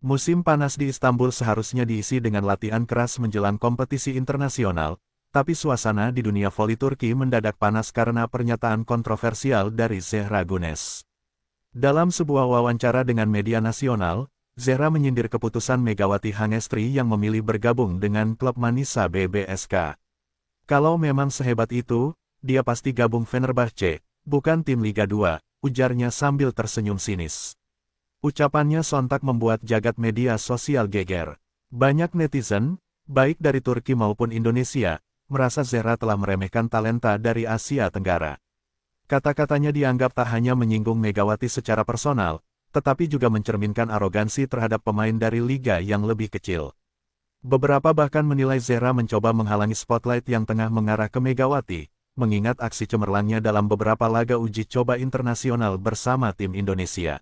Musim panas di Istanbul seharusnya diisi dengan latihan keras menjelang kompetisi internasional, tapi suasana di dunia voli Turki mendadak panas karena pernyataan kontroversial dari Zehra Güneş. Dalam sebuah wawancara dengan media nasional, Zehra menyindir keputusan Megawati Hangestri yang memilih bergabung dengan klub Manisa BBSK. Kalau memang sehebat itu, dia pasti gabung Fenerbahce, bukan tim Liga 2, ujarnya sambil tersenyum sinis. Ucapannya sontak membuat jagat media sosial geger. Banyak netizen, baik dari Turki maupun Indonesia, merasa Zehra telah meremehkan talenta dari Asia Tenggara. Kata-katanya dianggap tak hanya menyinggung Megawati secara personal, tetapi juga mencerminkan arogansi terhadap pemain dari liga yang lebih kecil. Beberapa bahkan menilai Zehra mencoba menghalangi spotlight yang tengah mengarah ke Megawati, mengingat aksi cemerlangnya dalam beberapa laga uji coba internasional bersama tim Indonesia.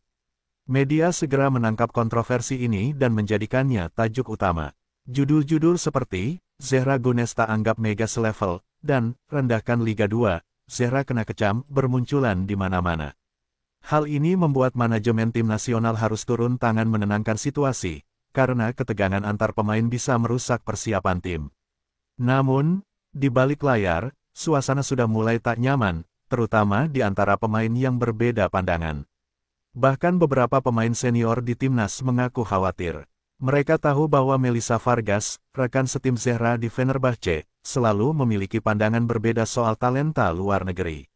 Media segera menangkap kontroversi ini dan menjadikannya tajuk utama. Judul-judul seperti, Zehra Güneş tak anggap Mega selevel, dan, rendahkan Liga 2, Zehra kena kecam, bermunculan di mana-mana. Hal ini membuat manajemen tim nasional harus turun tangan menenangkan situasi, karena ketegangan antar pemain bisa merusak persiapan tim. Namun, di balik layar, suasana sudah mulai tak nyaman, terutama di antara pemain yang berbeda pandangan. Bahkan beberapa pemain senior di timnas mengaku khawatir. Mereka tahu bahwa Melissa Vargas, rekan setim Zehra di Fenerbahce, selalu memiliki pandangan berbeda soal talenta luar negeri.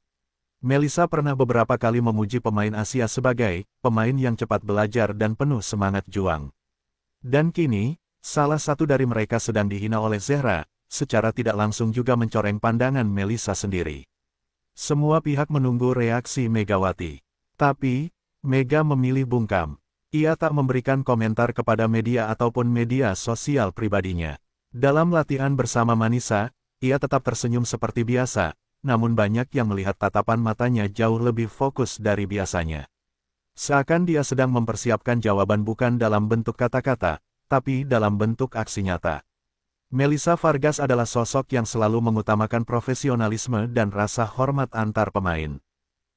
Melissa pernah beberapa kali memuji pemain Asia sebagai pemain yang cepat belajar dan penuh semangat juang. Dan kini, salah satu dari mereka sedang dihina oleh Zehra, secara tidak langsung juga mencoreng pandangan Melissa sendiri. Semua pihak menunggu reaksi Megawati. Tapi, Mega memilih bungkam. Ia tak memberikan komentar kepada media ataupun media sosial pribadinya. Dalam latihan bersama Manisa, ia tetap tersenyum seperti biasa, namun banyak yang melihat tatapan matanya jauh lebih fokus dari biasanya. Seakan dia sedang mempersiapkan jawaban bukan dalam bentuk kata-kata, tapi dalam bentuk aksi nyata. Melissa Vargas adalah sosok yang selalu mengutamakan profesionalisme dan rasa hormat antar pemain.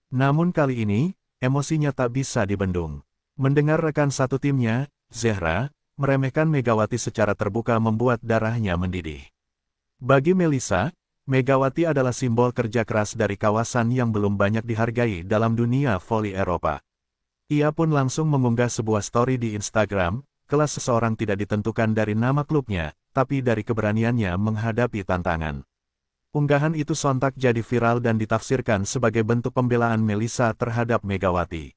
Namun kali ini, emosinya tak bisa dibendung. Mendengar rekan satu timnya, Zehra, meremehkan Megawati secara terbuka membuat darahnya mendidih. Bagi Melissa, Megawati adalah simbol kerja keras dari kawasan yang belum banyak dihargai dalam dunia voli Eropa. Ia pun langsung mengunggah sebuah story di Instagram, kelas seseorang tidak ditentukan dari nama klubnya, tapi dari keberaniannya menghadapi tantangan. Unggahan itu sontak jadi viral dan ditafsirkan sebagai bentuk pembelaan Melissa terhadap Megawati.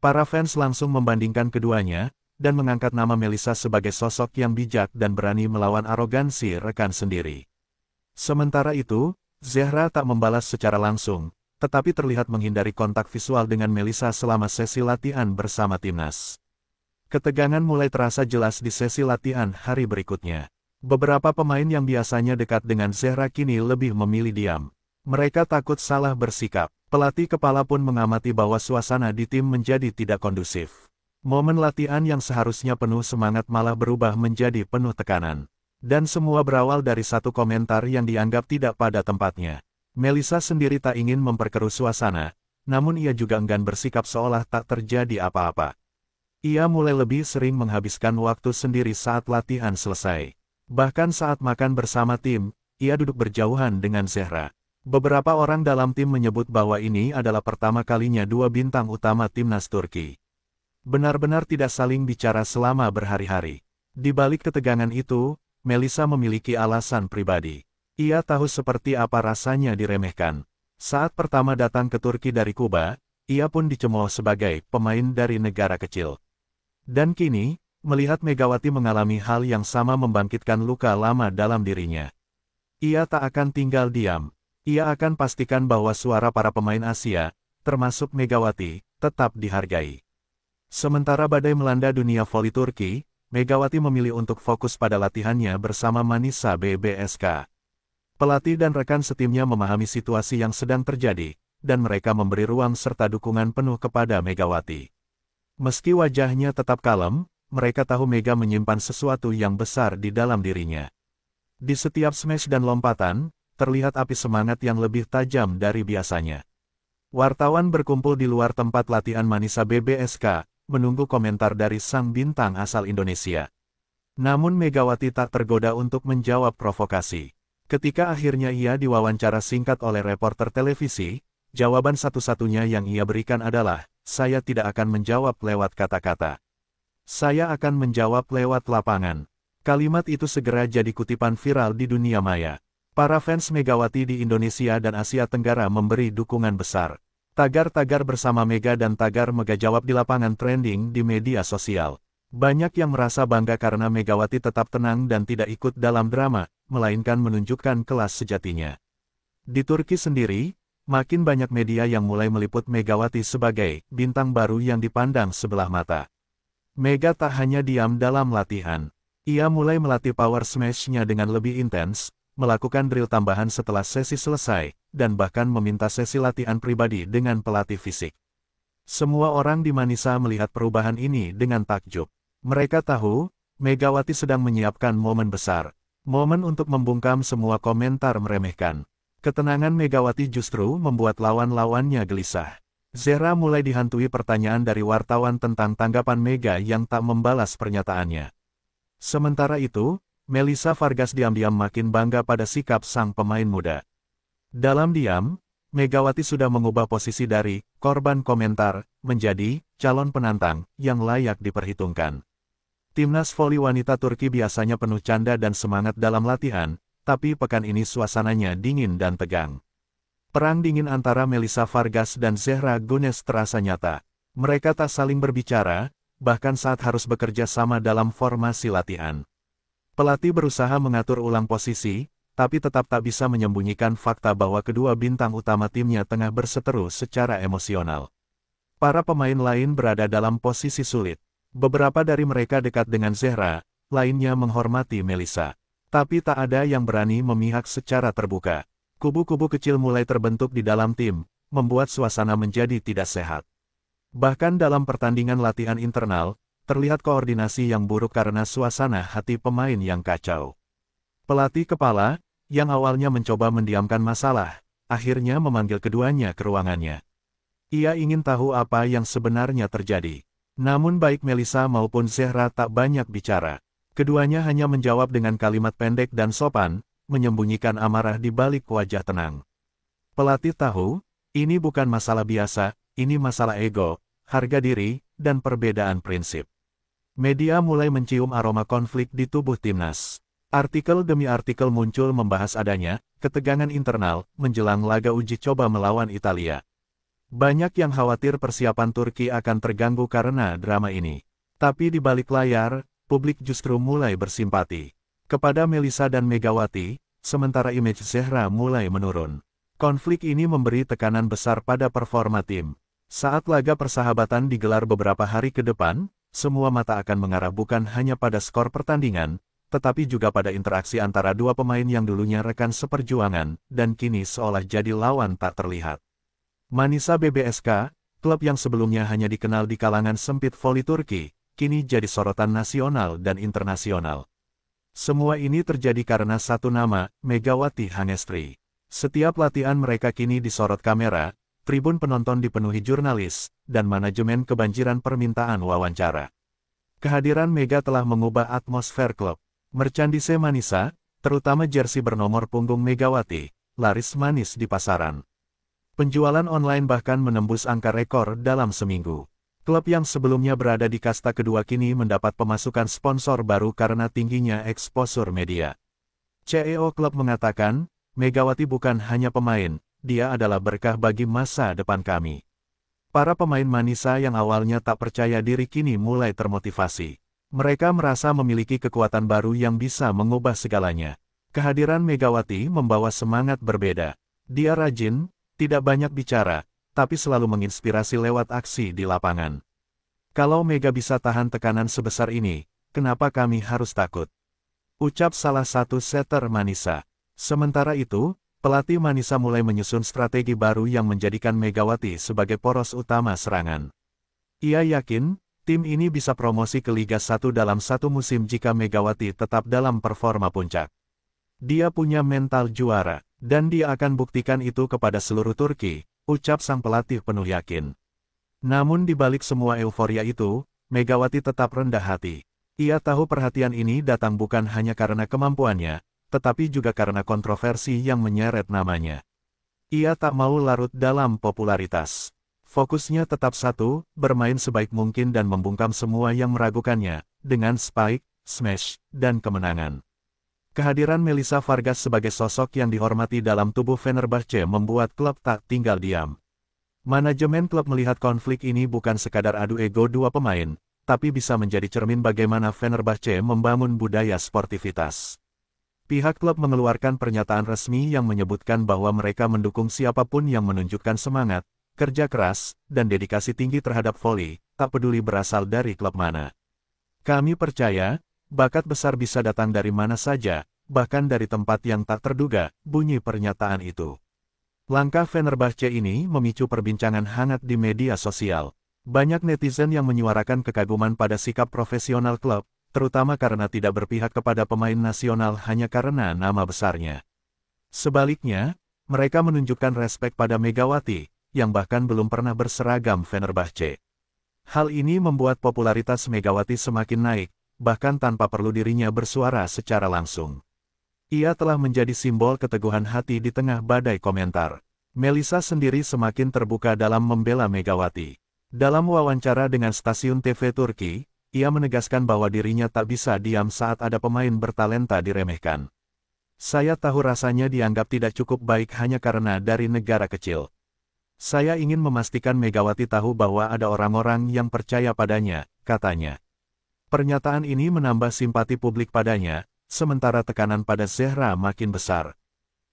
Para fans langsung membandingkan keduanya, dan mengangkat nama Melissa sebagai sosok yang bijak dan berani melawan arogansi rekan sendiri. Sementara itu, Zehra tak membalas secara langsung, tetapi terlihat menghindari kontak visual dengan Melissa selama sesi latihan bersama timnas. Ketegangan mulai terasa jelas di sesi latihan hari berikutnya. Beberapa pemain yang biasanya dekat dengan Zehra kini lebih memilih diam. Mereka takut salah bersikap. Pelatih kepala pun mengamati bahwa suasana di tim menjadi tidak kondusif. Momen latihan yang seharusnya penuh semangat malah berubah menjadi penuh tekanan. Dan semua berawal dari satu komentar yang dianggap tidak pada tempatnya. Melissa sendiri tak ingin memperkeruh suasana, namun ia juga enggan bersikap seolah tak terjadi apa-apa. Ia mulai lebih sering menghabiskan waktu sendiri saat latihan selesai. Bahkan saat makan bersama tim, ia duduk berjauhan dengan Zehra. Beberapa orang dalam tim menyebut bahwa ini adalah pertama kalinya dua bintang utama timnas Turki benar-benar tidak saling bicara selama berhari-hari. Di balik ketegangan itu, Melissa memiliki alasan pribadi. Ia tahu seperti apa rasanya diremehkan. Saat pertama datang ke Turki dari Kuba, ia pun dicemooh sebagai pemain dari negara kecil. Dan kini, melihat Megawati mengalami hal yang sama membangkitkan luka lama dalam dirinya. Ia tak akan tinggal diam. Ia akan pastikan bahwa suara para pemain Asia, termasuk Megawati, tetap dihargai. Sementara badai melanda dunia voli Turki, Megawati memilih untuk fokus pada latihannya bersama Manisa BBSK. Pelatih dan rekan setimnya memahami situasi yang sedang terjadi, dan mereka memberi ruang serta dukungan penuh kepada Megawati. Meski wajahnya tetap kalem, mereka tahu Mega menyimpan sesuatu yang besar di dalam dirinya. Di setiap smash dan lompatan, terlihat api semangat yang lebih tajam dari biasanya. Wartawan berkumpul di luar tempat latihan Manisa BBSK, menunggu komentar dari sang bintang asal Indonesia. Namun Megawati tak tergoda untuk menjawab provokasi. Ketika akhirnya ia diwawancara singkat oleh reporter televisi, jawaban satu-satunya yang ia berikan adalah, "Saya tidak akan menjawab lewat kata-kata. Saya akan menjawab lewat lapangan." Kalimat itu segera jadi kutipan viral di dunia maya. Para fans Megawati di Indonesia dan Asia Tenggara memberi dukungan besar. Tagar-tagar bersama Mega dan tagar Mega jawab di lapangan trending di media sosial. Banyak yang merasa bangga karena Megawati tetap tenang dan tidak ikut dalam drama, melainkan menunjukkan kelas sejatinya. Di Turki sendiri, makin banyak media yang mulai meliput Megawati sebagai bintang baru yang dipandang sebelah mata. Mega tak hanya diam dalam latihan. Ia mulai melatih power smash-nya dengan lebih intens, melakukan drill tambahan setelah sesi selesai, dan bahkan meminta sesi latihan pribadi dengan pelatih fisik. Semua orang di Manisa melihat perubahan ini dengan takjub. Mereka tahu, Megawati sedang menyiapkan momen besar. Momen untuk membungkam semua komentar meremehkan. Ketenangan Megawati justru membuat lawan-lawannya gelisah. Zehra mulai dihantui pertanyaan dari wartawan tentang tanggapan Mega yang tak membalas pernyataannya. Sementara itu, Melissa Vargas diam-diam makin bangga pada sikap sang pemain muda. Dalam diam, Megawati sudah mengubah posisi dari korban komentar menjadi calon penantang yang layak diperhitungkan. Timnas voli wanita Turki biasanya penuh canda dan semangat dalam latihan, tapi pekan ini suasananya dingin dan tegang. Perang dingin antara Melissa Vargas dan Zehra Gunes terasa nyata. Mereka tak saling berbicara, bahkan saat harus bekerja sama dalam formasi latihan. Pelatih berusaha mengatur ulang posisi, tapi tetap tak bisa menyembunyikan fakta bahwa kedua bintang utama timnya tengah berseteru secara emosional. Para pemain lain berada dalam posisi sulit. Beberapa dari mereka dekat dengan Zehra, lainnya menghormati Melissa. Tapi tak ada yang berani memihak secara terbuka. Kubu-kubu kecil mulai terbentuk di dalam tim, membuat suasana menjadi tidak sehat. Bahkan dalam pertandingan latihan internal, terlihat koordinasi yang buruk karena suasana hati pemain yang kacau. Pelatih kepala, yang awalnya mencoba mendiamkan masalah, akhirnya memanggil keduanya ke ruangannya. Ia ingin tahu apa yang sebenarnya terjadi. Namun baik Melissa maupun Zehra tak banyak bicara. Keduanya hanya menjawab dengan kalimat pendek dan sopan, menyembunyikan amarah di balik wajah tenang. Pelatih tahu, ini bukan masalah biasa, ini masalah ego, harga diri, dan perbedaan prinsip. Media mulai mencium aroma konflik di tubuh timnas. Artikel demi artikel muncul membahas adanya ketegangan internal menjelang laga uji coba melawan Italia. Banyak yang khawatir persiapan Turki akan terganggu karena drama ini. Tapi di balik layar, publik justru mulai bersimpati kepada Melissa dan Megawati, sementara image Zehra mulai menurun. Konflik ini memberi tekanan besar pada performa tim. Saat laga persahabatan digelar beberapa hari ke depan, semua mata akan mengarah bukan hanya pada skor pertandingan, tetapi juga pada interaksi antara dua pemain yang dulunya rekan seperjuangan, dan kini seolah jadi lawan tak terlihat. Manisa BBSK, klub yang sebelumnya hanya dikenal di kalangan sempit voli Turki, kini jadi sorotan nasional dan internasional. Semua ini terjadi karena satu nama, Megawati Hangestri. Setiap latihan mereka kini disorot kamera, tribun penonton dipenuhi jurnalis, dan manajemen kebanjiran permintaan wawancara. Kehadiran Mega telah mengubah atmosfer klub. Merchandise Manisa, terutama jersey bernomor punggung Megawati, laris manis di pasaran. Penjualan online bahkan menembus angka rekor dalam seminggu. Klub yang sebelumnya berada di kasta kedua kini mendapat pemasukan sponsor baru karena tingginya eksposur media. CEO klub mengatakan, Megawati bukan hanya pemain, dia adalah berkah bagi masa depan kami. Para pemain Manisa yang awalnya tak percaya diri kini mulai termotivasi. Mereka merasa memiliki kekuatan baru yang bisa mengubah segalanya. Kehadiran Megawati membawa semangat berbeda. Dia rajin, tidak banyak bicara, tapi selalu menginspirasi lewat aksi di lapangan. Kalau Mega bisa tahan tekanan sebesar ini, kenapa kami harus takut? Ucap salah satu setter Manisa. Sementara itu, pelatih Manisa mulai menyusun strategi baru yang menjadikan Megawati sebagai poros utama serangan. Ia yakin, tim ini bisa promosi ke Liga 1 dalam satu musim jika Megawati tetap dalam performa puncak. Dia punya mental juara, dan dia akan buktikan itu kepada seluruh Turki, ucap sang pelatih penuh yakin. Namun di balik semua euforia itu, Megawati tetap rendah hati. Ia tahu perhatian ini datang bukan hanya karena kemampuannya, tetapi juga karena kontroversi yang menyeret namanya. Ia tak mau larut dalam popularitas. Fokusnya tetap satu, bermain sebaik mungkin dan membungkam semua yang meragukannya, dengan spike, smash, dan kemenangan. Kehadiran Melissa Vargas sebagai sosok yang dihormati dalam tubuh Fenerbahce membuat klub tak tinggal diam. Manajemen klub melihat konflik ini bukan sekadar adu ego dua pemain, tapi bisa menjadi cermin bagaimana Fenerbahce membangun budaya sportivitas. Pihak klub mengeluarkan pernyataan resmi yang menyebutkan bahwa mereka mendukung siapapun yang menunjukkan semangat, kerja keras, dan dedikasi tinggi terhadap voli, tak peduli berasal dari klub mana. Kami percaya, bakat besar bisa datang dari mana saja, bahkan dari tempat yang tak terduga, bunyi pernyataan itu. Langkah Fenerbahce ini memicu perbincangan hangat di media sosial. Banyak netizen yang menyuarakan kekaguman pada sikap profesional klub, terutama karena tidak berpihak kepada pemain nasional hanya karena nama besarnya. Sebaliknya, mereka menunjukkan respek pada Megawati, yang bahkan belum pernah berseragam Fenerbahce. Hal ini membuat popularitas Megawati semakin naik, bahkan tanpa perlu dirinya bersuara secara langsung. Ia telah menjadi simbol keteguhan hati di tengah badai komentar. Melissa sendiri semakin terbuka dalam membela Megawati. Dalam wawancara dengan stasiun TV Turki, ia menegaskan bahwa dirinya tak bisa diam saat ada pemain bertalenta diremehkan. Saya tahu rasanya dianggap tidak cukup baik hanya karena dari negara kecil. Saya ingin memastikan Megawati tahu bahwa ada orang-orang yang percaya padanya, katanya. Pernyataan ini menambah simpati publik padanya, sementara tekanan pada Zehra makin besar.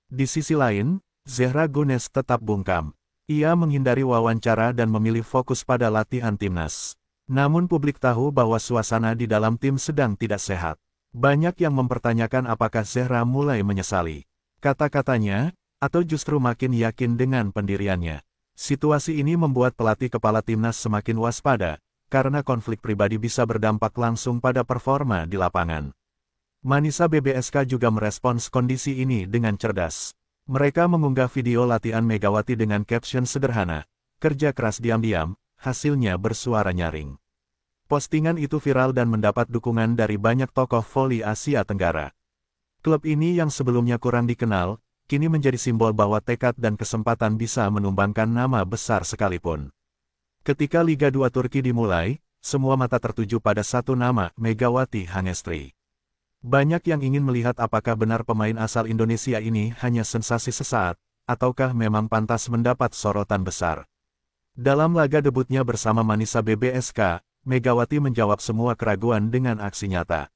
Di sisi lain, Zehra Gunes tetap bungkam. Ia menghindari wawancara dan memilih fokus pada latihan timnas. Namun publik tahu bahwa suasana di dalam tim sedang tidak sehat. Banyak yang mempertanyakan apakah Zehra mulai menyesali kata-katanya, atau justru makin yakin dengan pendiriannya. Situasi ini membuat pelatih kepala timnas semakin waspada, karena konflik pribadi bisa berdampak langsung pada performa di lapangan. Manisa BBSK juga merespons kondisi ini dengan cerdas. Mereka mengunggah video latihan Megawati dengan caption sederhana, "Kerja keras diam-diam, hasilnya bersuara nyaring." Postingan itu viral dan mendapat dukungan dari banyak tokoh voli Asia Tenggara. Klub ini yang sebelumnya kurang dikenal, kini menjadi simbol bahwa tekad dan kesempatan bisa menumbangkan nama besar sekalipun. Ketika Liga 2 Turki dimulai, semua mata tertuju pada satu nama, Megawati Hangestri. Banyak yang ingin melihat apakah benar pemain asal Indonesia ini hanya sensasi sesaat, ataukah memang pantas mendapat sorotan besar. Dalam laga debutnya bersama Manisa BBSK, Megawati menjawab semua keraguan dengan aksi nyata.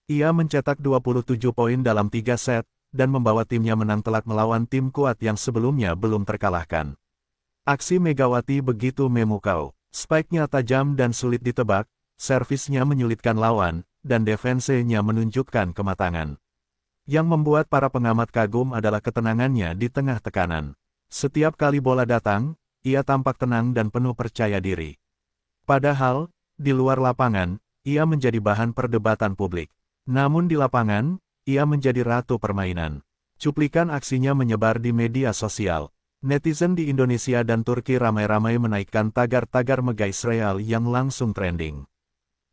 Ia mencetak 27 poin dalam 3 set, dan membawa timnya menang telak melawan tim kuat yang sebelumnya belum terkalahkan. Aksi Megawati begitu memukau, spike-nya tajam dan sulit ditebak, servisnya menyulitkan lawan, dan defense-nya menunjukkan kematangan. Yang membuat para pengamat kagum adalah ketenangannya di tengah tekanan. Setiap kali bola datang, ia tampak tenang dan penuh percaya diri. Padahal, di luar lapangan, ia menjadi bahan perdebatan publik. Namun di lapangan, ia menjadi ratu permainan. Cuplikan aksinya menyebar di media sosial. Netizen di Indonesia dan Turki ramai-ramai menaikkan tagar-tagar Mega Israel yang langsung trending.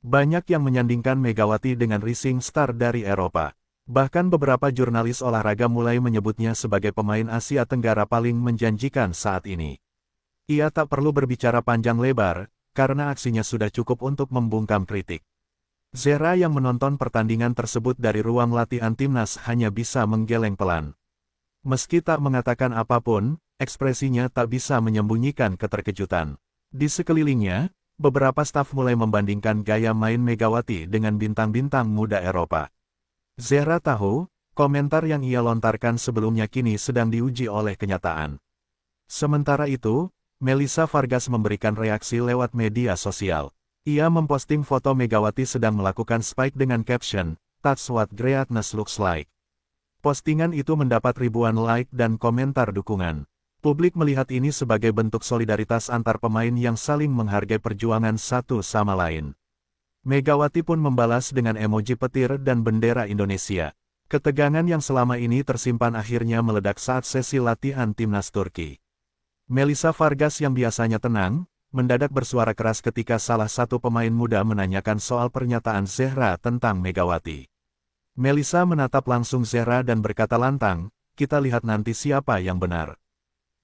Banyak yang menyandingkan Megawati dengan rising star dari Eropa. Bahkan beberapa jurnalis olahraga mulai menyebutnya sebagai pemain Asia Tenggara paling menjanjikan saat ini. Ia tak perlu berbicara panjang lebar, karena aksinya sudah cukup untuk membungkam kritik. Zehra yang menonton pertandingan tersebut dari ruang latihan timnas hanya bisa menggeleng pelan. Meski tak mengatakan apapun, ekspresinya tak bisa menyembunyikan keterkejutan. Di sekelilingnya, beberapa staf mulai membandingkan gaya main Megawati dengan bintang-bintang muda Eropa. Zehra tahu, komentar yang ia lontarkan sebelumnya kini sedang diuji oleh kenyataan. Sementara itu, Melissa Vargas memberikan reaksi lewat media sosial. Ia memposting foto Megawati sedang melakukan spike dengan caption, "That's what greatness looks like." Postingan itu mendapat ribuan like dan komentar dukungan. Publik melihat ini sebagai bentuk solidaritas antar pemain yang saling menghargai perjuangan satu sama lain. Megawati pun membalas dengan emoji petir dan bendera Indonesia. Ketegangan yang selama ini tersimpan akhirnya meledak saat sesi latihan timnas Turki. Melissa Vargas yang biasanya tenang, mendadak bersuara keras ketika salah satu pemain muda menanyakan soal pernyataan Zehra tentang Megawati. Melissa menatap langsung Zehra dan berkata lantang, "Kita lihat nanti siapa yang benar.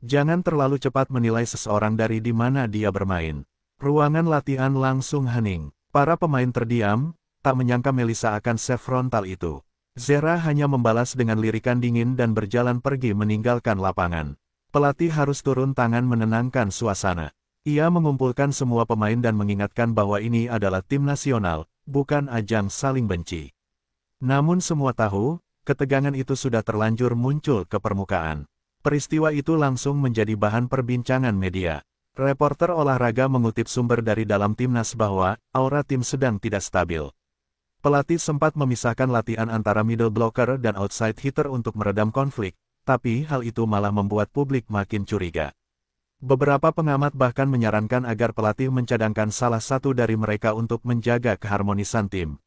Jangan terlalu cepat menilai seseorang dari di mana dia bermain." Ruangan latihan langsung hening. Para pemain terdiam, tak menyangka Melissa akan sefrontal itu. Zehra hanya membalas dengan lirikan dingin dan berjalan pergi meninggalkan lapangan. Pelatih harus turun tangan menenangkan suasana. Ia mengumpulkan semua pemain dan mengingatkan bahwa ini adalah tim nasional, bukan ajang saling benci. Namun semua tahu, ketegangan itu sudah terlanjur muncul ke permukaan. Peristiwa itu langsung menjadi bahan perbincangan media. Reporter olahraga mengutip sumber dari dalam timnas bahwa aura tim sedang tidak stabil. Pelatih sempat memisahkan latihan antara middle blocker dan outside hitter untuk meredam konflik, tapi hal itu malah membuat publik makin curiga. Beberapa pengamat bahkan menyarankan agar pelatih mencadangkan salah satu dari mereka untuk menjaga keharmonisan tim.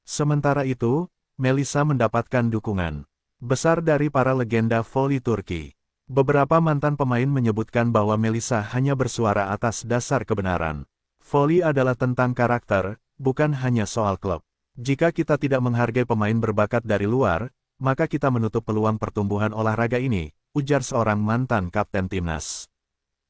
Sementara itu, Melissa mendapatkan dukungan besar dari para legenda voli Turki. Beberapa mantan pemain menyebutkan bahwa Melissa hanya bersuara atas dasar kebenaran. Voli adalah tentang karakter, bukan hanya soal klub. Jika kita tidak menghargai pemain berbakat dari luar, maka kita menutup peluang pertumbuhan olahraga ini, ujar seorang mantan kapten timnas.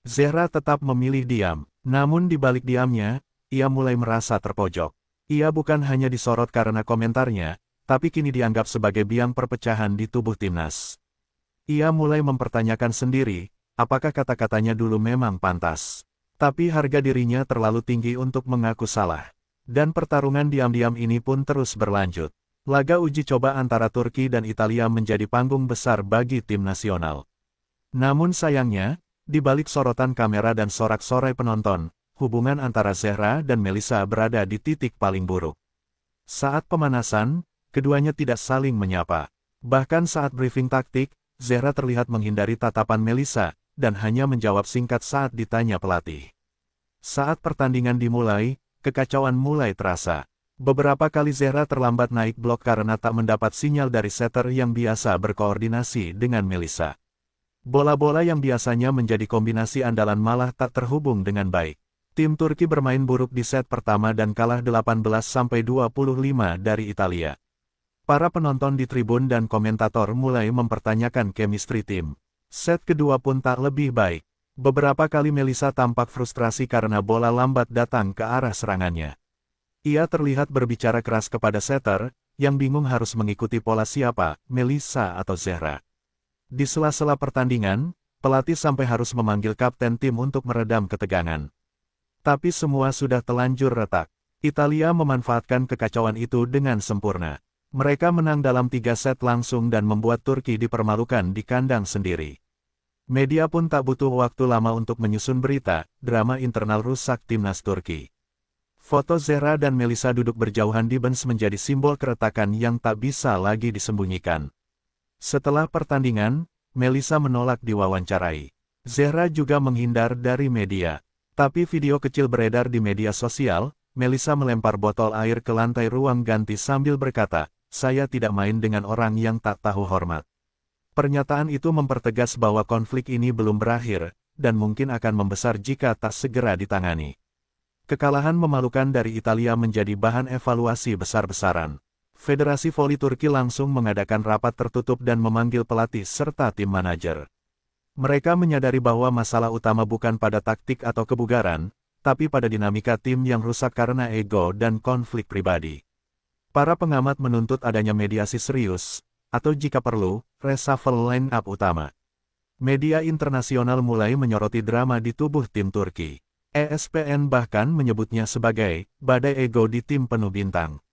Zehra tetap memilih diam, namun di balik diamnya, ia mulai merasa terpojok. Ia bukan hanya disorot karena komentarnya, tapi kini dianggap sebagai biang perpecahan di tubuh timnas. Ia mulai mempertanyakan sendiri, apakah kata-katanya dulu memang pantas. Tapi harga dirinya terlalu tinggi untuk mengaku salah. Dan pertarungan diam-diam ini pun terus berlanjut. Laga uji coba antara Turki dan Italia menjadi panggung besar bagi tim nasional. Namun sayangnya, di balik sorotan kamera dan sorak-sorai penonton, hubungan antara Zehra dan Melissa berada di titik paling buruk. Saat pemanasan, keduanya tidak saling menyapa. Bahkan saat briefing taktik, Zehra terlihat menghindari tatapan Melissa, dan hanya menjawab singkat saat ditanya pelatih. Saat pertandingan dimulai, kekacauan mulai terasa. Beberapa kali Zehra terlambat naik blok karena tak mendapat sinyal dari setter yang biasa berkoordinasi dengan Melissa. Bola-bola yang biasanya menjadi kombinasi andalan malah tak terhubung dengan baik. Tim Turki bermain buruk di set pertama dan kalah 18-25 dari Italia. Para penonton di tribun dan komentator mulai mempertanyakan chemistry tim. Set kedua pun tak lebih baik. Beberapa kali Melissa tampak frustrasi karena bola lambat datang ke arah serangannya. Ia terlihat berbicara keras kepada setter, yang bingung harus mengikuti pola siapa, Melissa atau Zehra. Di sela-sela pertandingan, pelatih sampai harus memanggil kapten tim untuk meredam ketegangan. Tapi semua sudah telanjur retak. Italia memanfaatkan kekacauan itu dengan sempurna. Mereka menang dalam 3 set langsung dan membuat Turki dipermalukan di kandang sendiri. Media pun tak butuh waktu lama untuk menyusun berita, drama internal rusak timnas Turki. Foto Zehra dan Melissa duduk berjauhan di bench menjadi simbol keretakan yang tak bisa lagi disembunyikan. Setelah pertandingan, Melissa menolak diwawancarai. Zehra juga menghindar dari media. Tapi video kecil beredar di media sosial, Melissa melempar botol air ke lantai ruang ganti sambil berkata, "Saya tidak main dengan orang yang tak tahu hormat." Pernyataan itu mempertegas bahwa konflik ini belum berakhir, dan mungkin akan membesar jika tak segera ditangani. Kekalahan memalukan dari Italia menjadi bahan evaluasi besar-besaran. Federasi Voli Turki langsung mengadakan rapat tertutup dan memanggil pelatih serta tim manajer. Mereka menyadari bahwa masalah utama bukan pada taktik atau kebugaran, tapi pada dinamika tim yang rusak karena ego dan konflik pribadi. Para pengamat menuntut adanya mediasi serius, atau jika perlu, reshuffle line-up utama. Media internasional mulai menyoroti drama di tubuh tim Turki. ESPN bahkan menyebutnya sebagai badai ego di tim penuh bintang.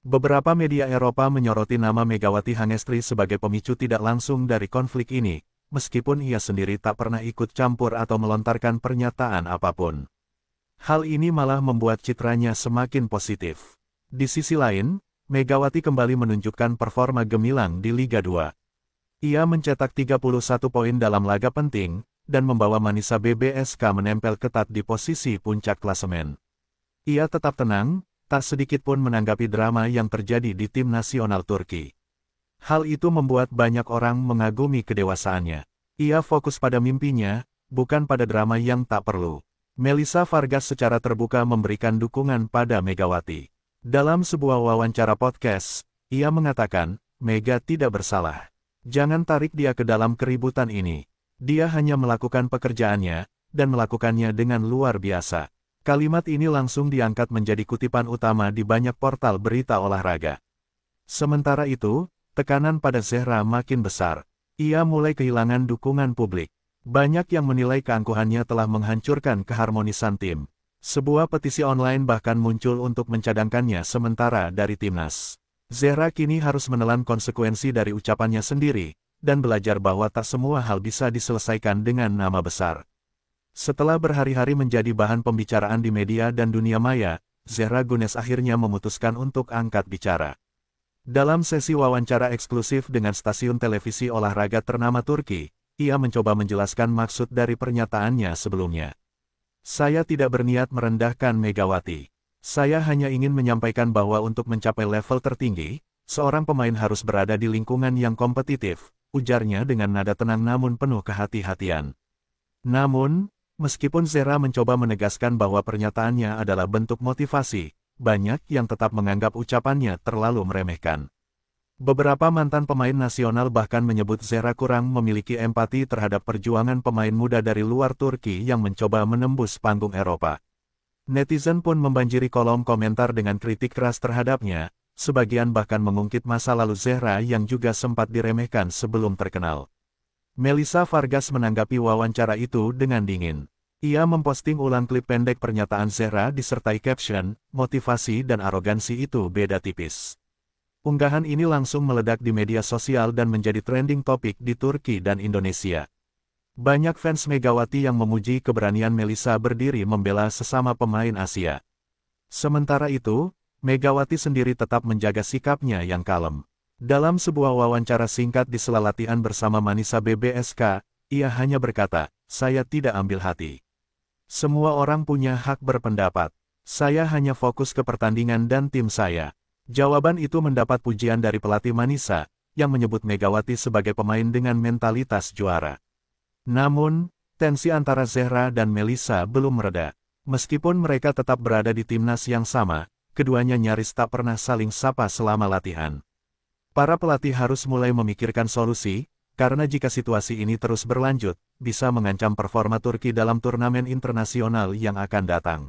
Beberapa media Eropa menyoroti nama Megawati Hangestri sebagai pemicu tidak langsung dari konflik ini, meskipun ia sendiri tak pernah ikut campur atau melontarkan pernyataan apapun. Hal ini malah membuat citranya semakin positif. Di sisi lain, Megawati kembali menunjukkan performa gemilang di Liga 2. Ia mencetak 31 poin dalam laga penting, dan membawa Manisa BBSK menempel ketat di posisi puncak klasemen. Ia tetap tenang, tak sedikit pun menanggapi drama yang terjadi di tim nasional Turki. Hal itu membuat banyak orang mengagumi kedewasaannya. Ia fokus pada mimpinya, bukan pada drama yang tak perlu. Melissa Vargas secara terbuka memberikan dukungan pada Megawati. Dalam sebuah wawancara podcast, ia mengatakan, Mega tidak bersalah. Jangan tarik dia ke dalam keributan ini. Dia hanya melakukan pekerjaannya, dan melakukannya dengan luar biasa. Kalimat ini langsung diangkat menjadi kutipan utama di banyak portal berita olahraga. Sementara itu, tekanan pada Zehra makin besar. Ia mulai kehilangan dukungan publik. Banyak yang menilai keangkuhannya telah menghancurkan keharmonisan tim. Sebuah petisi online bahkan muncul untuk mencadangkannya sementara dari timnas. Zehra kini harus menelan konsekuensi dari ucapannya sendiri, dan belajar bahwa tak semua hal bisa diselesaikan dengan nama besar. Setelah berhari-hari menjadi bahan pembicaraan di media dan dunia maya, Zehra Gunes akhirnya memutuskan untuk angkat bicara. Dalam sesi wawancara eksklusif dengan stasiun televisi olahraga ternama Turki, ia mencoba menjelaskan maksud dari pernyataannya sebelumnya. Saya tidak berniat merendahkan Megawati. Saya hanya ingin menyampaikan bahwa untuk mencapai level tertinggi, seorang pemain harus berada di lingkungan yang kompetitif, ujarnya dengan nada tenang namun penuh kehati-hatian. Namun, meskipun Zehra mencoba menegaskan bahwa pernyataannya adalah bentuk motivasi, banyak yang tetap menganggap ucapannya terlalu meremehkan. Beberapa mantan pemain nasional bahkan menyebut Zehra kurang memiliki empati terhadap perjuangan pemain muda dari luar Turki yang mencoba menembus panggung Eropa. Netizen pun membanjiri kolom komentar dengan kritik keras terhadapnya, sebagian bahkan mengungkit masa lalu Zehra yang juga sempat diremehkan sebelum terkenal. Melissa Vargas menanggapi wawancara itu dengan dingin. Ia memposting ulang klip pendek pernyataan Zehra disertai caption, motivasi dan arogansi itu beda tipis. Unggahan ini langsung meledak di media sosial dan menjadi trending topik di Turki dan Indonesia. Banyak fans Megawati yang memuji keberanian Melissa berdiri membela sesama pemain Asia. Sementara itu, Megawati sendiri tetap menjaga sikapnya yang kalem. Dalam sebuah wawancara singkat di sela latihan bersama Manisa BBSK, ia hanya berkata, "Saya tidak ambil hati. Semua orang punya hak berpendapat. Saya hanya fokus ke pertandingan dan tim saya." Jawaban itu mendapat pujian dari pelatih Manisa, yang menyebut Megawati sebagai pemain dengan mentalitas juara. Namun, tensi antara Zehra dan Melissa belum mereda. Meskipun mereka tetap berada di timnas yang sama, keduanya nyaris tak pernah saling sapa selama latihan. Para pelatih harus mulai memikirkan solusi, karena jika situasi ini terus berlanjut, bisa mengancam performa Turki dalam turnamen internasional yang akan datang.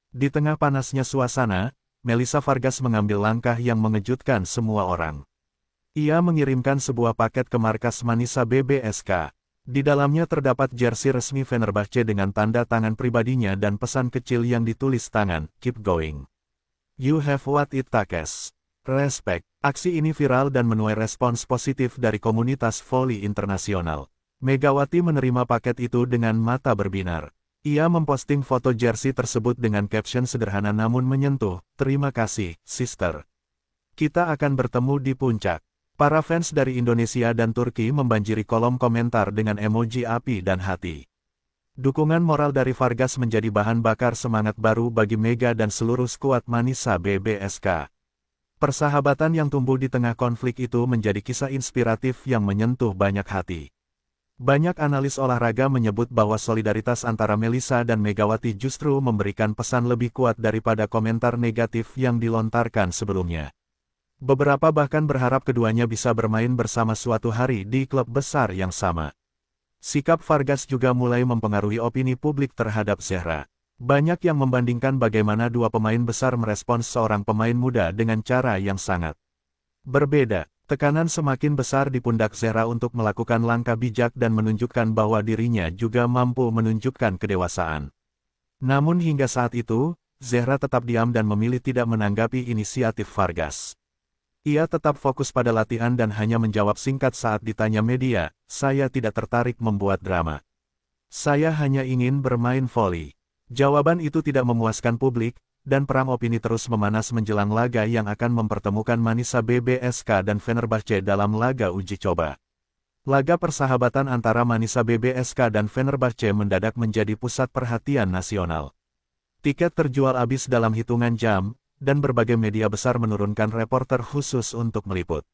Di tengah panasnya suasana, Melissa Vargas mengambil langkah yang mengejutkan semua orang. Ia mengirimkan sebuah paket ke markas Manisa BBSK. Di dalamnya terdapat jersey resmi Fenerbahce dengan tanda tangan pribadinya dan pesan kecil yang ditulis tangan, "Keep going. You have what it takes. Respect." Aksi ini viral dan menuai respons positif dari komunitas voli internasional. Megawati menerima paket itu dengan mata berbinar. Ia memposting foto jersey tersebut dengan caption sederhana namun menyentuh, "Terima kasih, sister. Kita akan bertemu di puncak." Para fans dari Indonesia dan Turki membanjiri kolom komentar dengan emoji api dan hati. Dukungan moral dari Vargas menjadi bahan bakar semangat baru bagi Mega dan seluruh skuad Manisa BBSK. Persahabatan yang tumbuh di tengah konflik itu menjadi kisah inspiratif yang menyentuh banyak hati. Banyak analis olahraga menyebut bahwa solidaritas antara Melissa dan Megawati justru memberikan pesan lebih kuat daripada komentar negatif yang dilontarkan sebelumnya. Beberapa bahkan berharap keduanya bisa bermain bersama suatu hari di klub besar yang sama. Sikap Vargas juga mulai mempengaruhi opini publik terhadap Zehra. Banyak yang membandingkan bagaimana dua pemain besar merespons seorang pemain muda dengan cara yang sangat berbeda. Tekanan semakin besar di pundak Zehra untuk melakukan langkah bijak dan menunjukkan bahwa dirinya juga mampu menunjukkan kedewasaan. Namun hingga saat itu, Zehra tetap diam dan memilih tidak menanggapi inisiatif Vargas. Ia tetap fokus pada latihan dan hanya menjawab singkat saat ditanya media, "Saya tidak tertarik membuat drama. Saya hanya ingin bermain voli." Jawaban itu tidak memuaskan publik, dan perang opini terus memanas menjelang laga yang akan mempertemukan Manisa BBSK dan Fenerbahce dalam laga uji coba. Laga persahabatan antara Manisa BBSK dan Fenerbahce mendadak menjadi pusat perhatian nasional. Tiket terjual habis dalam hitungan jam, dan berbagai media besar menurunkan reporter khusus untuk meliput.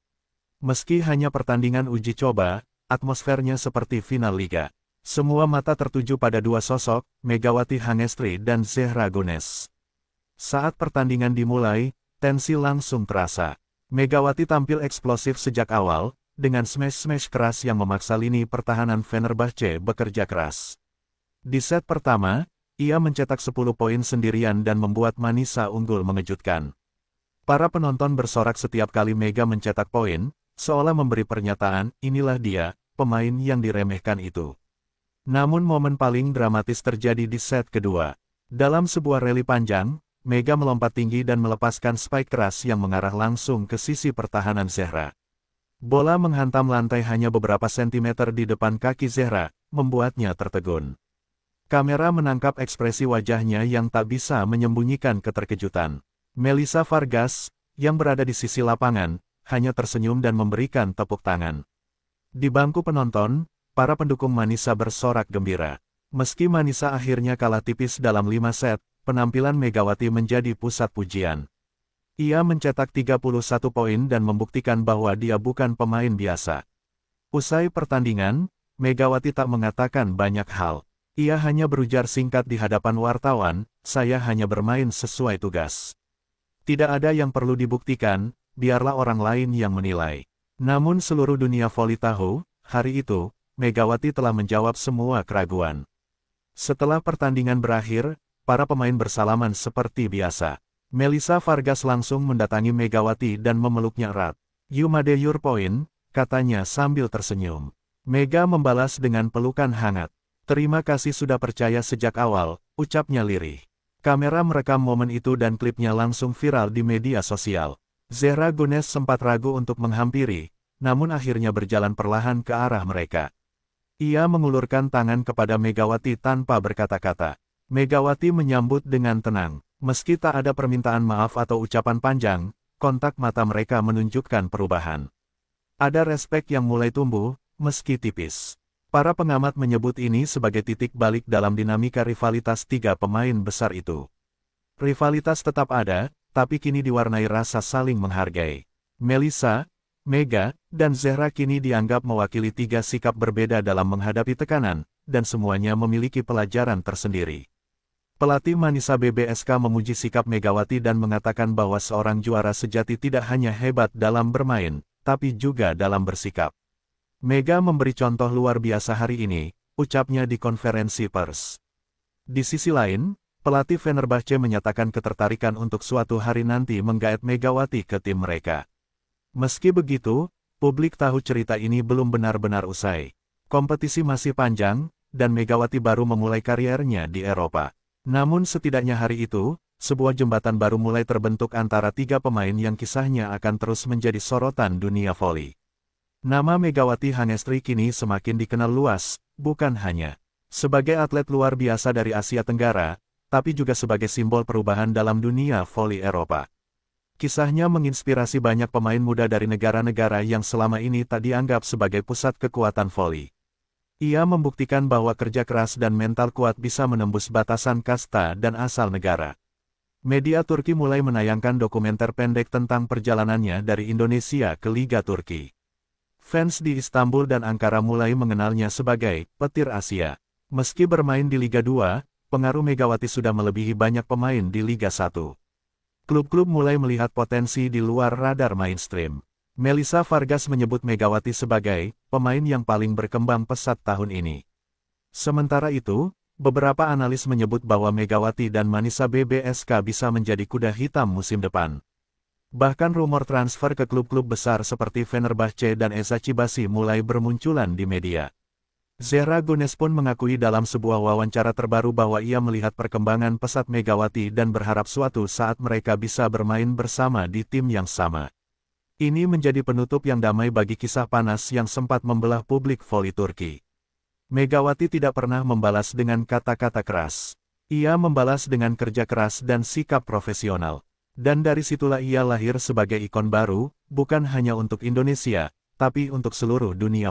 Meski hanya pertandingan uji coba, atmosfernya seperti final liga. Semua mata tertuju pada dua sosok, Megawati Hangestri dan Zehra Gunes. Saat pertandingan dimulai, tensi langsung terasa. Megawati tampil eksplosif sejak awal, dengan smash-smash keras yang memaksa lini pertahanan Fenerbahce bekerja keras. Di set pertama, ia mencetak 10 poin sendirian dan membuat Manisa unggul mengejutkan. Para penonton bersorak setiap kali Mega mencetak poin, seolah memberi pernyataan, inilah dia, pemain yang diremehkan itu. Namun momen paling dramatis terjadi di set kedua. Dalam sebuah rally panjang, Mega melompat tinggi dan melepaskan spike keras yang mengarah langsung ke sisi pertahanan Zehra. Bola menghantam lantai hanya beberapa sentimeter di depan kaki Zehra, membuatnya tertegun. Kamera menangkap ekspresi wajahnya yang tak bisa menyembunyikan keterkejutan. Melissa Vargas, yang berada di sisi lapangan, hanya tersenyum dan memberikan tepuk tangan. Di bangku penonton, para pendukung Manisa bersorak gembira. Meski Manisa akhirnya kalah tipis dalam 5 set, penampilan Megawati menjadi pusat pujian. Ia mencetak 31 poin dan membuktikan bahwa dia bukan pemain biasa. Usai pertandingan, Megawati tak mengatakan banyak hal. Ia hanya berujar singkat di hadapan wartawan, saya hanya bermain sesuai tugas. Tidak ada yang perlu dibuktikan, biarlah orang lain yang menilai. Namun seluruh dunia voli tahu, hari itu, Megawati telah menjawab semua keraguan. Setelah pertandingan berakhir, para pemain bersalaman seperti biasa. Melissa Vargas langsung mendatangi Megawati dan memeluknya erat. You made your point, katanya sambil tersenyum. Mega membalas dengan pelukan hangat. Terima kasih sudah percaya sejak awal, ucapnya lirih. Kamera merekam momen itu dan klipnya langsung viral di media sosial. Zehra Gunes sempat ragu untuk menghampiri, namun akhirnya berjalan perlahan ke arah mereka. Ia mengulurkan tangan kepada Megawati tanpa berkata-kata. Megawati menyambut dengan tenang. Meski tak ada permintaan maaf atau ucapan panjang, kontak mata mereka menunjukkan perubahan. Ada respek yang mulai tumbuh, meski tipis. Para pengamat menyebut ini sebagai titik balik dalam dinamika rivalitas tiga pemain besar itu. Rivalitas tetap ada, tapi kini diwarnai rasa saling menghargai. Melissa, Mega, dan Zehra kini dianggap mewakili tiga sikap berbeda dalam menghadapi tekanan, dan semuanya memiliki pelajaran tersendiri. Pelatih Manisa BBSK memuji sikap Megawati dan mengatakan bahwa seorang juara sejati tidak hanya hebat dalam bermain, tapi juga dalam bersikap. Mega memberi contoh luar biasa hari ini, ucapnya di konferensi pers. Di sisi lain, pelatih Fenerbahce menyatakan ketertarikan untuk suatu hari nanti menggaet Megawati ke tim mereka. Meski begitu, publik tahu cerita ini belum benar-benar usai. Kompetisi masih panjang, dan Megawati baru memulai kariernya di Eropa. Namun setidaknya hari itu, sebuah jembatan baru mulai terbentuk antara tiga pemain yang kisahnya akan terus menjadi sorotan dunia voli. Nama Megawati Hangestri kini semakin dikenal luas, bukan hanya sebagai atlet luar biasa dari Asia Tenggara, tapi juga sebagai simbol perubahan dalam dunia voli Eropa. Kisahnya menginspirasi banyak pemain muda dari negara-negara yang selama ini tak dianggap sebagai pusat kekuatan voli. Ia membuktikan bahwa kerja keras dan mental kuat bisa menembus batasan kasta dan asal negara. Media Turki mulai menayangkan dokumenter pendek tentang perjalanannya dari Indonesia ke Liga Turki. Fans di Istanbul dan Ankara mulai mengenalnya sebagai petir Asia. Meski bermain di Liga 2, pengaruh Megawati sudah melebihi banyak pemain di Liga 1. Klub-klub mulai melihat potensi di luar radar mainstream. Melissa Vargas menyebut Megawati sebagai pemain yang paling berkembang pesat tahun ini. Sementara itu, beberapa analis menyebut bahwa Megawati dan Manisa BBSK bisa menjadi kuda hitam musim depan. Bahkan rumor transfer ke klub-klub besar seperti Fenerbahce dan Eczacıbaşı mulai bermunculan di media. Zehra Gunes pun mengakui dalam sebuah wawancara terbaru bahwa ia melihat perkembangan pesat Megawati dan berharap suatu saat mereka bisa bermain bersama di tim yang sama. Ini menjadi penutup yang damai bagi kisah panas yang sempat membelah publik voli Turki. Megawati tidak pernah membalas dengan kata-kata keras. Ia membalas dengan kerja keras dan sikap profesional. Dan dari situlah ia lahir sebagai ikon baru, bukan hanya untuk Indonesia, tapi untuk seluruh dunia.